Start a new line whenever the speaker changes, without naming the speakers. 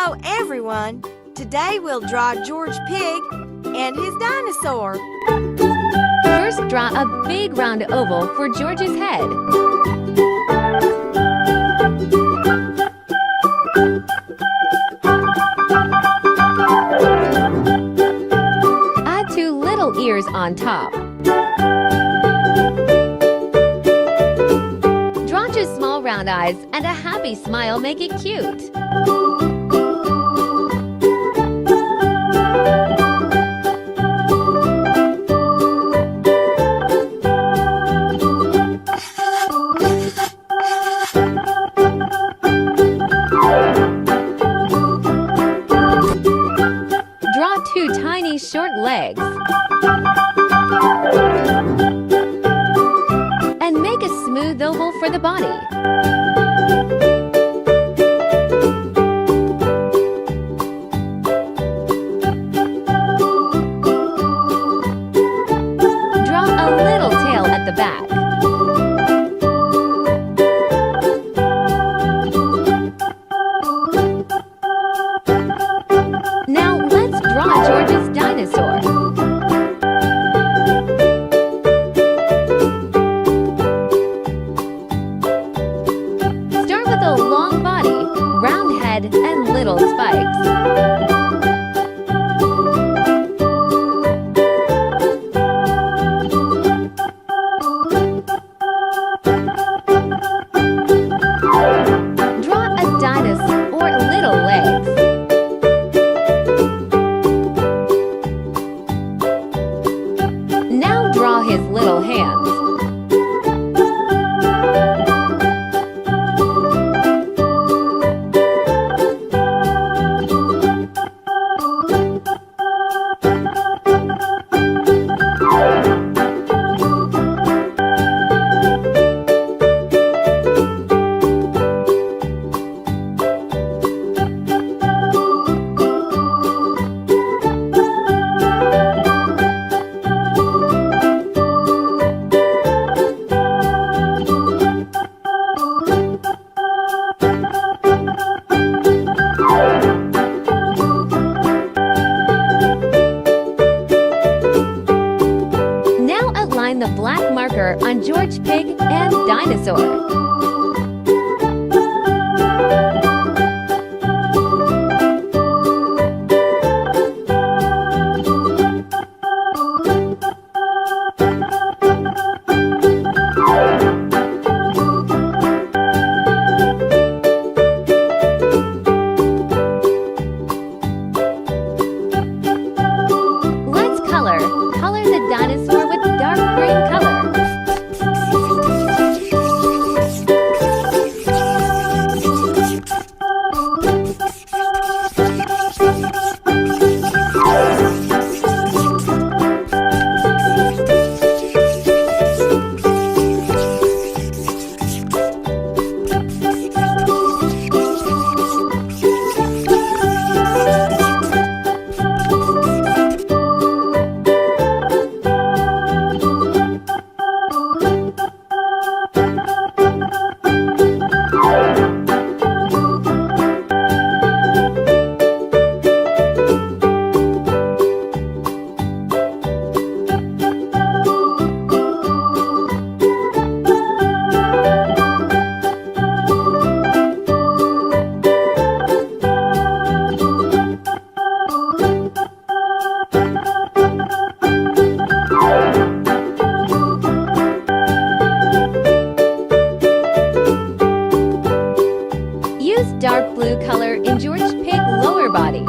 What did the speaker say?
Hello, everyone. Today we'll draw George Pig and his dinosaur.
First, draw a big round oval for George's head. Add two little ears on top. Draw two small round eyes and a happy smile make it cute. Draw two tiny short legs. And make a smooth oval for the body. Draw a little tail at the back. Now let's draw George's dinosaur. Start with a long body, round head, and little spikes. Draw a dinosaur or little legs. Now draw his little hands. Now outline the black marker on George Pig and Dinosaur. Let's color. Color the dinosaur with dark green color. Use dark blue color in George Pig lower body.